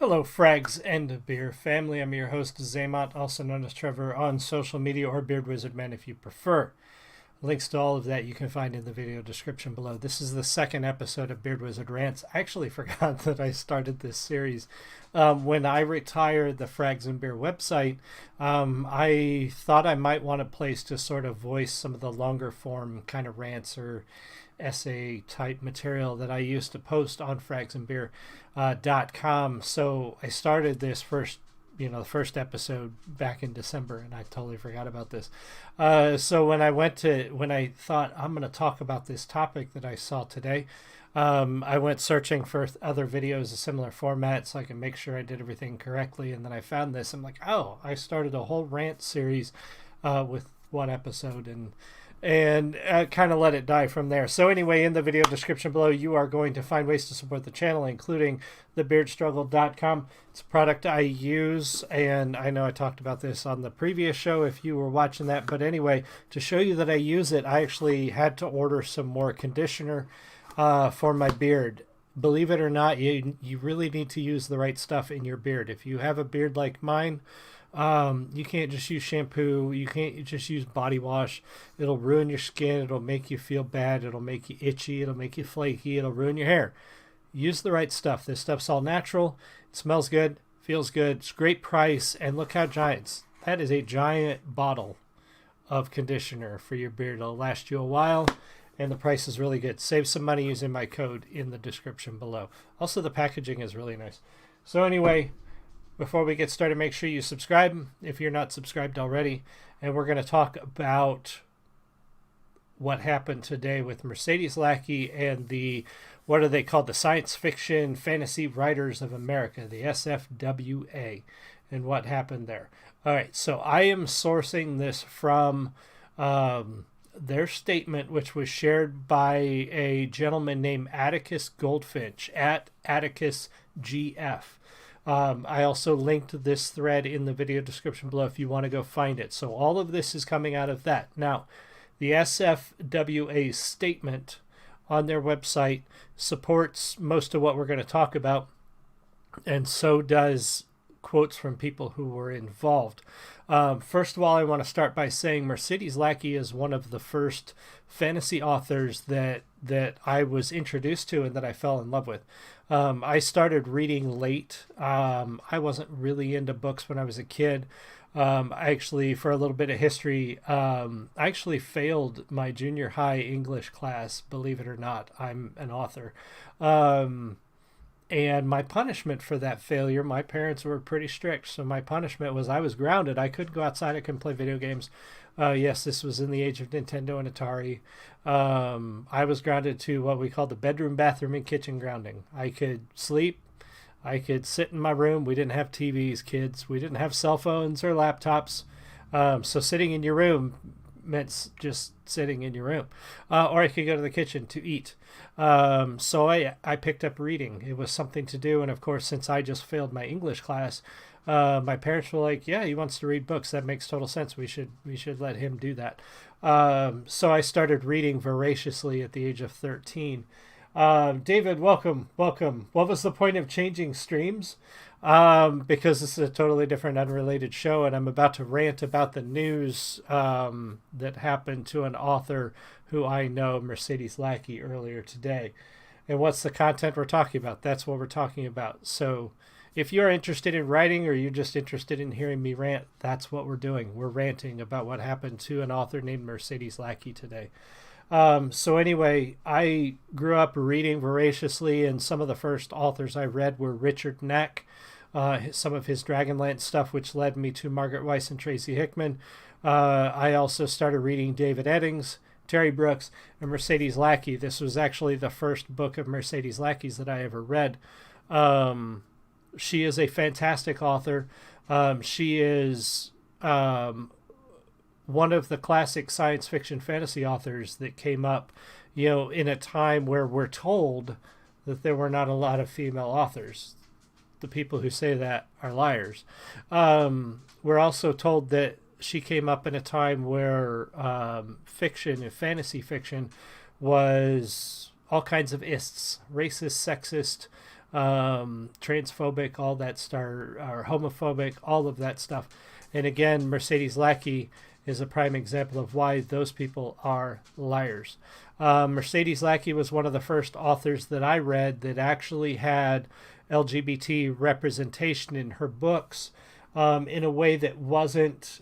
Hello, Frags and Beer family. I'm your host, Zaymont, also known as Trevor, on social media, or Beard Wizard Man if you prefer. Links to all of that you can find in the video description below. This is the second episode of Beard Wizard Rants. I actually forgot that I started this series. When I retired the Frags and Beer website, I thought I might want a place to sort of voice some of the longer form kind of rants or essay type material that I used to post on fragsandbeer.com. So I started this the first episode back in December, and I totally forgot about this. So when I thought I'm going to talk about this topic that I saw today, I went searching for other videos of similar format so I can make sure I did everything correctly. And then I found this. I'm like, oh, I started a whole rant series with one episode, and kind of let it die from there. So anyway, in the video description below, you are going to find ways to support the channel, including thebeardstruggle.com. It's a product I use, and I know I talked about this on the previous show if you were watching that. But anyway, to show you that I use it, I actually had to order some more conditioner for my beard. Believe it or not, you really need to use the right stuff in your beard. If you have a beard like mine, you can't just use shampoo. You can't just use body wash. It'll ruin your skin. It'll make you feel bad. It'll make you itchy. It'll make you flaky. It'll ruin your hair. Use the right stuff. This stuff's all natural. It smells good. Feels good. It's a great price. And look how giant. That is a giant bottle of conditioner for your beard. It'll last you a while. And the price is really good. Save some money using my code in the description below. Also, the packaging is really nice. So anyway, before we get started, make sure you subscribe if you're not subscribed already. And we're going to talk about what happened today with Mercedes Lackey and what are they called? The Science Fiction Fantasy Writers of America, the SFWA, and what happened there. All right, so I am sourcing this from their statement, which was shared by a gentleman named Atticus Goldfinch at Atticus GF. I also linked this thread in the video description below if you want to go find it. So all of this is coming out of that. Now, the SFWA statement on their website supports most of what we're going to talk about, and so does quotes from people who were involved. First of all, I want to start by saying Mercedes Lackey is one of the first fantasy authors that I was introduced to and that I fell in love with. I started reading late. I wasn't really into books when I was a kid. I actually, for a little bit of history, I actually failed my junior high English class, believe it or not. I'm an author. And my punishment for that failure, my parents were pretty strict. So my punishment was I was grounded. I couldn't go outside. I couldn't play video games. Yes, this was in the age of Nintendo and Atari. I was grounded to what we call the bedroom, bathroom, and kitchen grounding. I could sleep. I could sit in my room. We didn't have TVs, kids. We didn't have cell phones or laptops. So sitting in your room meant just sitting in your room. Or I could go to the kitchen to eat. So I picked up reading. It was something to do. And of course, since I just failed my English class, my parents were like, yeah, he wants to read books. That makes total sense. We should let him do that. So I started reading voraciously at the age of 13. David, welcome. What was the point of changing streams? Because this is a totally different, unrelated show, and I'm about to rant about the news that happened to an author who I know, Mercedes Lackey, earlier today. And what's the content we're talking about? That's what we're talking about. So if you're interested in writing or you're just interested in hearing me rant, that's what we're doing. We're ranting about what happened to an author named Mercedes Lackey today. So anyway, I grew up reading voraciously, and some of the first authors I read were Richard Knack, some of his Dragonlance stuff, which led me to Margaret Weiss and Tracy Hickman. I also started reading David Eddings, Terry Brooks, and Mercedes Lackey. This was actually the first book of Mercedes Lackey's that I ever read. She is a fantastic author. She is one of the classic science fiction fantasy authors that came up, in a time where we're told that there were not a lot of female authors. The people who say that are liars. We're also told that she came up in a time where fiction and fantasy fiction was all kinds of ists, racist, sexist, transphobic, all that stuff, or homophobic, all of that stuff. And again, Mercedes Lackey is a prime example of why those people are liars. Mercedes Lackey was one of the first authors that I read that actually had LGBT representation in her books, in a way that wasn't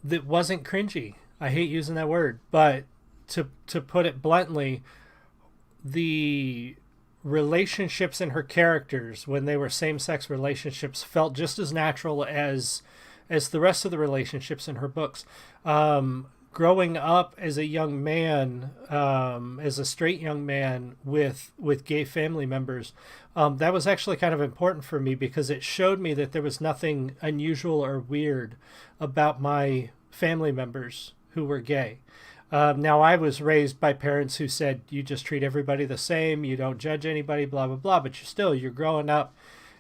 cringy. I hate using that word, but to put it bluntly, the relationships in her characters when they were same-sex relationships felt just as natural as the rest of the relationships in her books. Growing up as a young man, as a straight young man with gay family members, that was actually kind of important for me because it showed me that there was nothing unusual or weird about my family members who were gay. Now, I was raised by parents who said, you just treat everybody the same, you don't judge anybody, blah, blah, blah. But you're growing up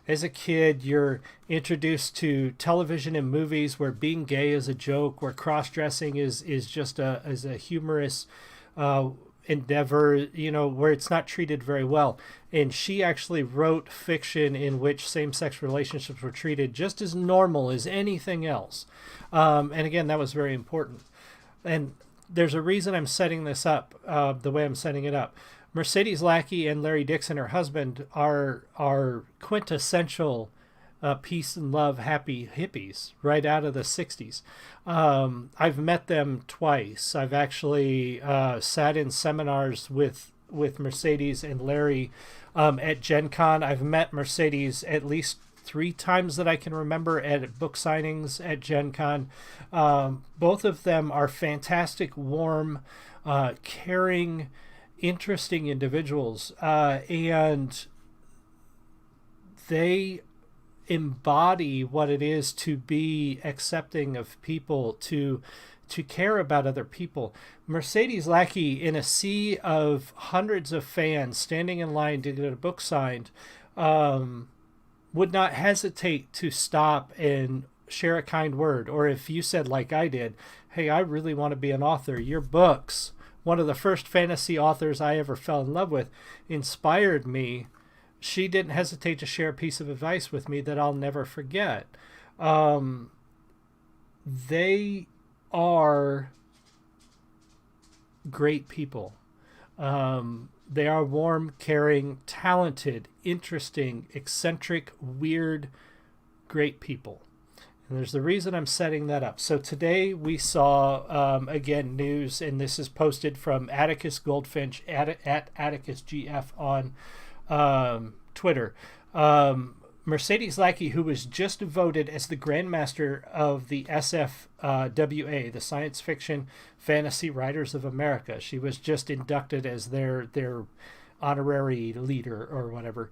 as a kid, you're introduced to television and movies where being gay is a joke, where cross-dressing is just a humorous endeavor, where it's not treated very well. And she actually wrote fiction in which same-sex relationships were treated just as normal as anything else. And again, that was very important. And there's a reason I'm setting this up the way I'm setting it up. Mercedes Lackey and Larry Dixon, her husband, are quintessential peace and love, happy hippies right out of the 60s. I've met them twice. I've actually sat in seminars with Mercedes and Larry at Gen Con. I've met Mercedes at least 3 times that I can remember at book signings at Gen Con. Both of them are fantastic, warm, caring, interesting individuals, and they embody what it is to be accepting of people, to care about other people. Mercedes Lackey, in a sea of hundreds of fans standing in line to get a book signed, would not hesitate to stop and share a kind word. Or if you said, like I did, hey, I really want to be an author, your books, one of the first fantasy authors I ever fell in love with, inspired me. She didn't hesitate to share a piece of advice with me that I'll never forget. They are great people. They are warm, caring, talented, interesting, eccentric, weird, great people. And there's the reason I'm setting that up. So today we saw, again, news, and this is posted from Atticus Goldfinch at Atticus GF on Twitter. Mercedes Lackey, who was just voted as the Grandmaster of the SFWA, the Science Fiction Fantasy Writers of America. She was just inducted as their honorary leader or whatever.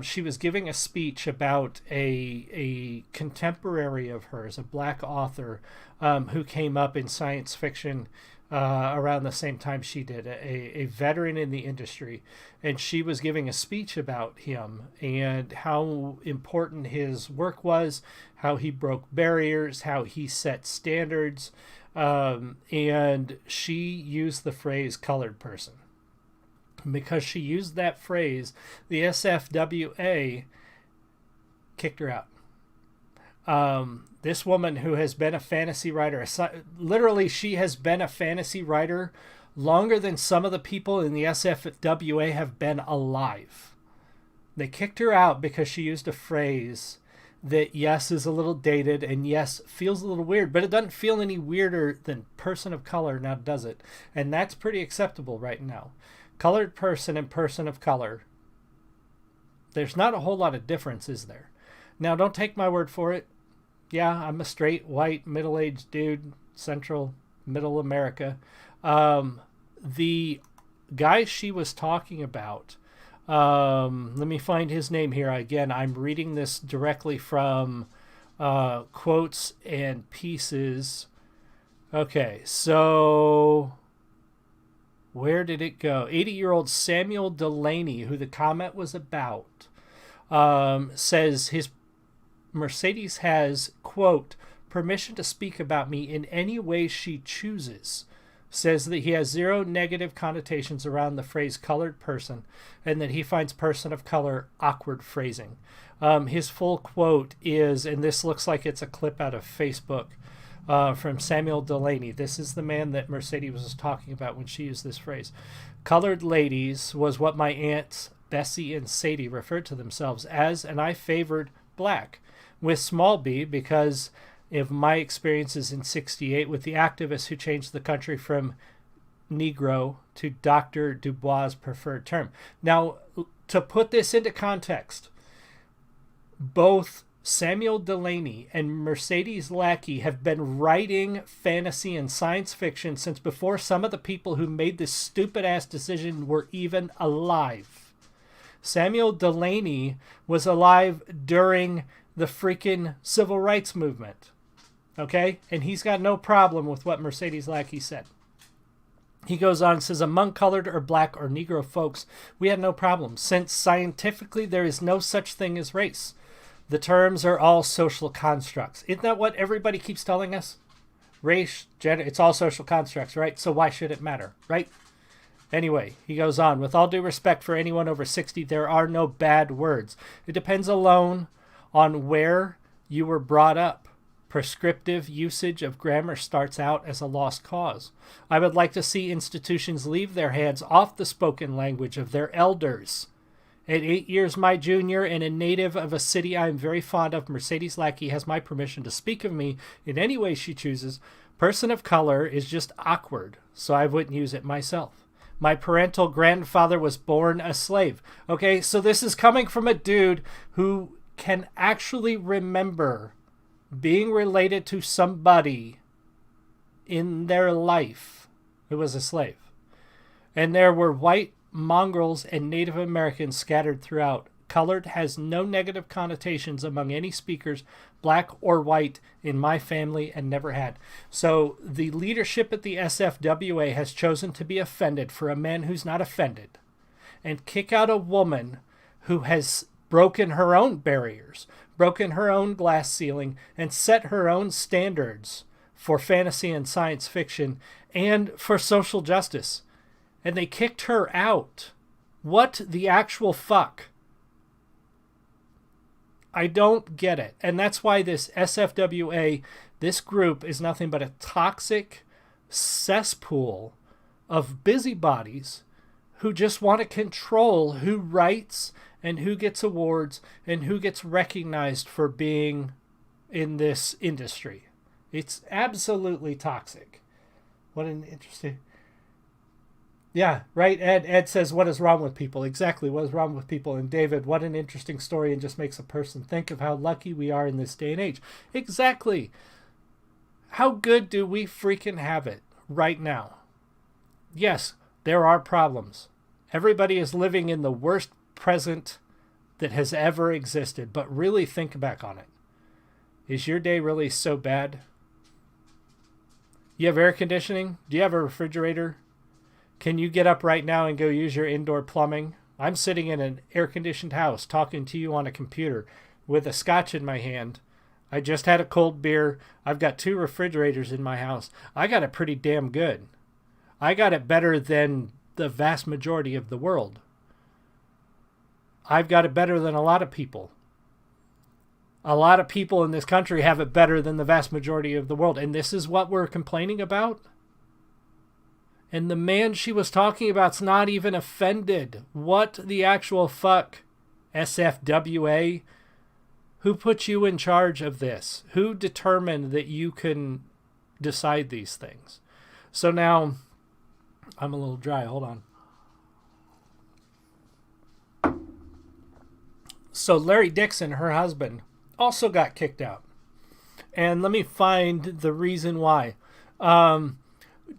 She was giving a speech about a contemporary of hers, a black author who came up in science fiction around the same time she did, a veteran in the industry. And she was giving a speech about him and how important his work was, how he broke barriers, how he set standards. And she used the phrase colored person. Because she used that phrase, the SFWA kicked her out. This woman who has been a fantasy writer, literally she has been a fantasy writer longer than some of the people in the SFWA have been alive. They kicked her out because she used a phrase that, yes, is a little dated and, yes, feels a little weird, but it doesn't feel any weirder than person of color, now does it? And that's pretty acceptable right now. Colored person and person of color, there's not a whole lot of difference, is there? Now, don't take my word for it. Yeah, I'm a straight, white, middle-aged dude, central, middle America. The guy she was talking about, let me find his name here. Again, I'm reading this directly from quotes and pieces. Okay, so where did it go? 80-year-old Samuel Delaney, who the comment was about, says his Mercedes has, quote, permission to speak about me in any way she chooses, says that he has zero negative connotations around the phrase colored person, and that he finds person of color awkward phrasing. His full quote is, and this looks like it's a clip out of Facebook, from Samuel Delaney. This is the man that Mercedes was talking about when she used this phrase. Colored ladies was what my aunts Bessie and Sadie referred to themselves as, and I favored black, with small b, because of my experiences in '68 with the activists who changed the country from Negro to Dr. Du Bois' preferred term. Now, to put this into context, both Samuel Delaney and Mercedes Lackey have been writing fantasy and science fiction since before some of the people who made this stupid-ass decision were even alive. Samuel Delaney was alive during the freaking civil rights movement. Okay? And he's got no problem with what Mercedes Lackey said. He goes on and says, among colored or black or Negro folks, we had no problem, since scientifically there is no such thing as race. The terms are all social constructs. Isn't that what everybody keeps telling us? Race, gender, it's all social constructs, right? So why should it matter, right? Anyway, he goes on, with all due respect for anyone over 60, there are no bad words. It depends alone on where you were brought up. Prescriptive usage of grammar starts out as a lost cause. I would like to see institutions leave their hands off the spoken language of their elders. At 8 years my junior and a native of a city I am very fond of, Mercedes Lackey has my permission to speak of me in any way she chooses. Person of color is just awkward, so I wouldn't use it myself. My parental grandfather was born a slave. Okay, so this is coming from a dude who can actually remember being related to somebody in their life who was a slave. And there were white mongrels and Native Americans scattered throughout. Colored has no negative connotations among any speakers, black or white, in my family, and never had. So the leadership at the SFWA has chosen to be offended for a man who's not offended, and kick out a woman who has broken her own barriers, broken her own glass ceiling, and set her own standards for fantasy and science fiction and for social justice. And they kicked her out. What the actual fuck? I don't get it. And that's why this SFWA, this group, is nothing but a toxic cesspool of busybodies who just want to control who writes and who gets awards and who gets recognized for being in this industry. It's absolutely toxic. What an interesting... Yeah, right, Ed. Ed says, what is wrong with people? Exactly, what is wrong with people? And David, what an interesting story, and just makes a person think of how lucky we are in this day and age. Exactly. How good do we freaking have it right now? Yes, there are problems. Everybody is living in the worst present that has ever existed, but really think back on it. Is your day really so bad? You have air conditioning? Do you have a refrigerator? Can you get up right now and go use your indoor plumbing? I'm sitting in an air-conditioned house talking to you on a computer with a scotch in my hand. I just had a cold beer. I've got 2 refrigerators in my house. I got it pretty damn good. I got it better than the vast majority of the world. I've got it better than a lot of people. A lot of people in this country have it better than the vast majority of the world. And this is what we're complaining about? And the man she was talking about's not even offended. What the actual fuck? SFWA? Who put you in charge of this? Who determined that you can decide these things? So now, I'm a little dry. Hold on. So Larry Dixon, her husband, also got kicked out. And let me find the reason why.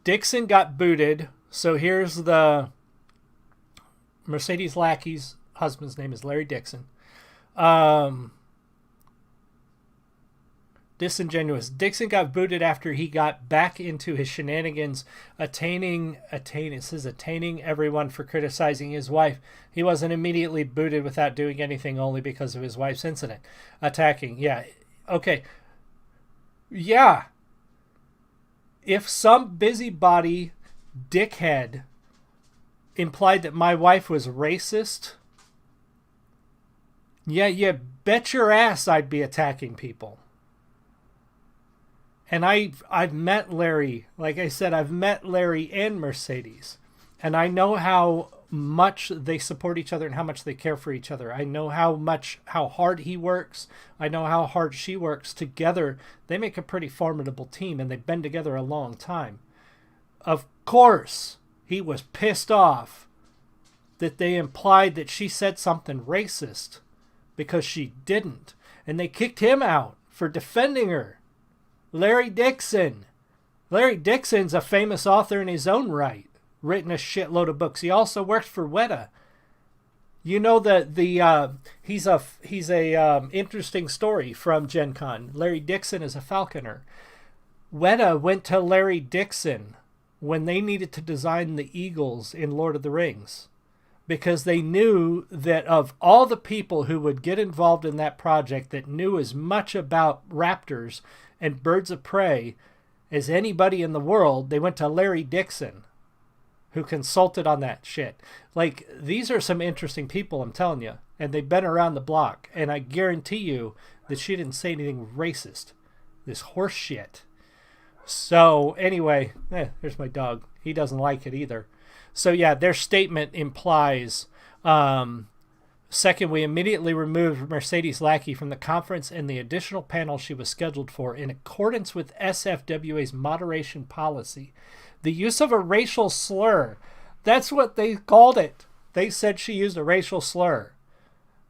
Dixon got booted. So here's the Mercedes Lackey's husband's name is Larry Dixon. Disingenuous. Dixon got booted after he got back into his shenanigans, attaining everyone for criticizing his wife. He wasn't immediately booted without doing anything, only because of his wife's incident. Attacking. Yeah. Okay. Yeah. If some busybody dickhead implied that my wife was racist, yeah, you bet your ass I'd be attacking people. And I've met Larry. Like I said, I've met Larry and Mercedes. And I know how much they support each other and how much they care for each other. I know how hard he works. I know how hard she works. Together, they make a pretty formidable team, and they've been together a long time. Of course, he was pissed off that they implied that she said something racist because she didn't. And they kicked him out for defending her. Larry Dixon. Larry Dixon's a famous author in his own right. Written a shitload of books. He also worked for WETA. You know that he's a interesting story from Gen Con. Larry Dixon is a falconer. WETA went to Larry Dixon when they needed to design the eagles in Lord of the Rings, because they knew that of all the people who would get involved in that project that knew as much about raptors and birds of prey as anybody in the world, they went to Larry Dixon, who consulted on that shit. Like, these are some interesting people, I'm telling you. And they've been around the block. And I guarantee you that she didn't say anything racist. This horse shit. So, anyway, there's my dog. He doesn't like it either. So, yeah, their statement implies... Second, we immediately removed Mercedes Lackey from the conference and the additional panel she was scheduled for in accordance with SFWA's moderation policy. The use of a racial slur. That's what they called it. They said she used a racial slur.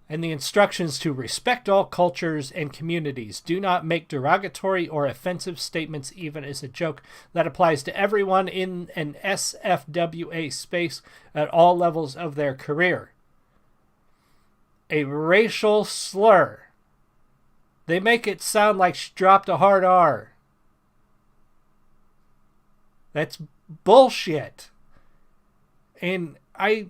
And the instructions to respect all cultures and communities. Do not make derogatory or offensive statements even as a joke. That applies to everyone in an SFWA space at all levels of their career. A racial slur. They make it sound like she dropped a hard R. That's bullshit. And I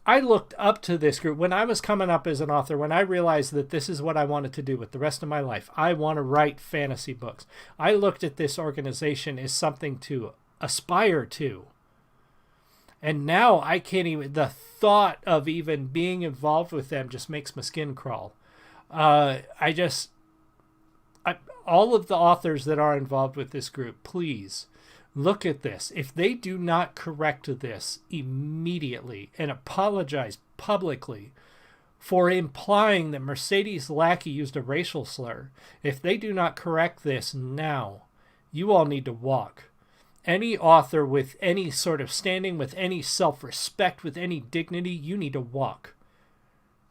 looked up to this group. When I was coming up as an author, when I realized that this is what I wanted to do with the rest of my life, I want to write fantasy books. I looked at this organization as something to aspire to. And now I can't even, the thought of even being involved with them just makes my skin crawl. All of the authors that are involved with this group, please look at this. If they do not correct this immediately and apologize publicly for implying that Mercedes Lackey used a racial slur, if they do not correct this now, you all need to walk. Any author with any sort of standing, with any self-respect, with any dignity, you need to walk.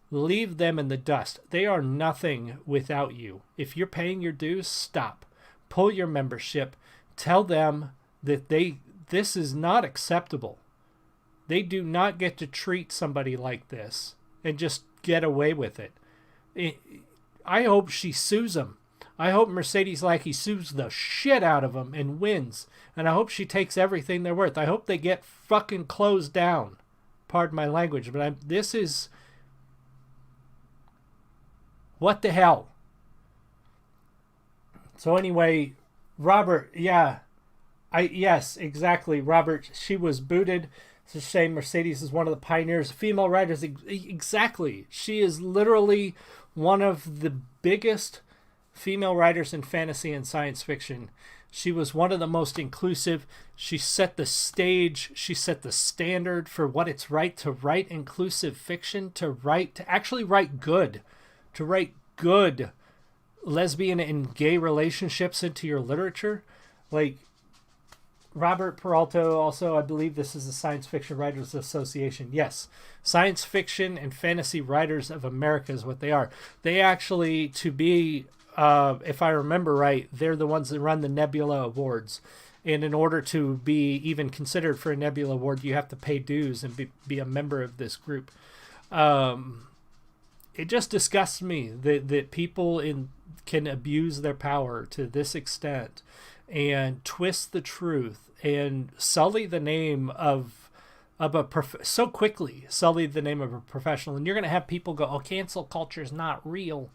Leave them in the dust. They are nothing without you. If you're paying your dues, stop. Pull your membership. Tell them that this is not acceptable. They do not get to treat somebody like this and just get away with it. I hope she sues them. I hope Mercedes Lackey sues the shit out of them and wins. And I hope she takes everything they're worth. I hope they get fucking closed down. Pardon my language, but this is... What the hell? So anyway, Robert, yeah. Yes, exactly. Robert, she was booted. It's a shame. Mercedes is one of the pioneers. Female writers, exactly. She is literally one of the biggest female writers in fantasy and science fiction. She was one of the most inclusive. She set the stage. She set the standard for what it's right to write inclusive fiction, to actually write good, to write good lesbian and gay relationships into your literature. Like Robert Peralta, also, I believe this is the Science Fiction Writers Association. Yes, Science Fiction and Fantasy Writers of America is what they are. They actually, to be... if I remember right, they're the ones that run the Nebula Awards. And in order to be even considered for a Nebula Award, you have to pay dues and be a member of this group. It just disgusts me that people can abuse their power to this extent and twist the truth and sully the name of so quickly sully the name of a professional. And you're going to have people go, oh, cancel culture is not real.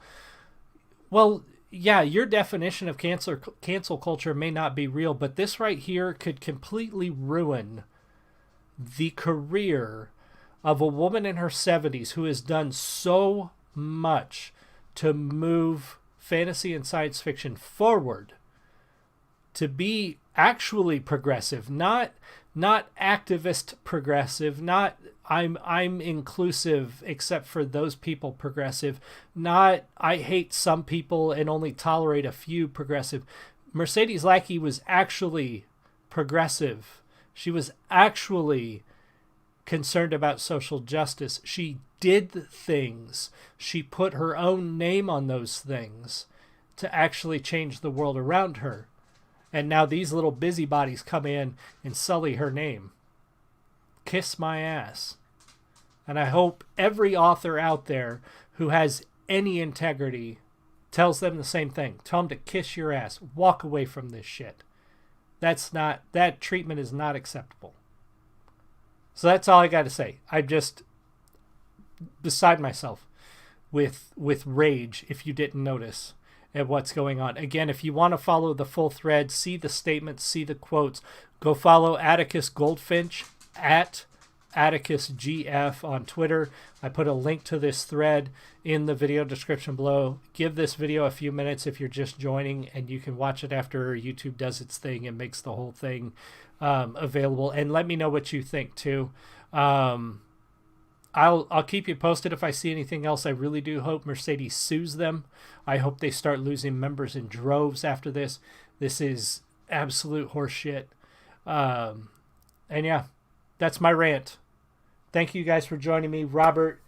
Well, yeah, your definition of cancel culture may not be real, but this right here could completely ruin the career of a woman in her 70s who has done so much to move fantasy and science fiction forward, to be actually progressive, not activist progressive, not I'm inclusive except for those people progressive, not I hate some people and only tolerate a few progressive. Mercedes Lackey was actually progressive. She was actually concerned about social justice. She did things. She put her own name on those things to actually change the world around her. And now these little busybodies come in and sully her name. Kiss my ass. And I hope every author out there who has any integrity tells them the same thing. Tell them to kiss your ass. Walk away from this shit. That treatment is not acceptable. So that's all I got to say. I'm just beside myself with rage, if you didn't notice, at what's going on. Again, if you want to follow the full thread, see the statements, see the quotes, go follow Atticus Goldfinch at Atticus GF on Twitter. I put a link to this thread in the video description below. Give this video a few minutes if you're just joining, and you can watch it after YouTube does its thing and makes the whole thing available. And let me know what you think too. I'll keep you posted if I see anything else. I really do hope Mercedes sues them. I hope they start losing members in droves after this. This is absolute horseshit. And yeah, that's my rant. Thank you guys for joining me. Robert,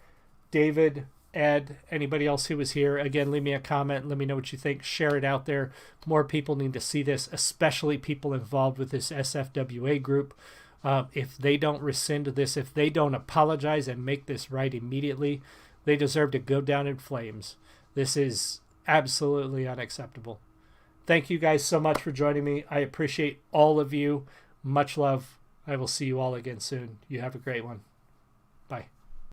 David, Ed, anybody else who was here. Again, leave me a comment. Let me know what you think. Share it out there. More people need to see this, especially people involved with this SFWA group. If they don't rescind this, if they don't apologize and make this right immediately, they deserve to go down in flames. This is absolutely unacceptable. Thank you guys so much for joining me. I appreciate all of you. Much love. I will see you all again soon. You have a great one.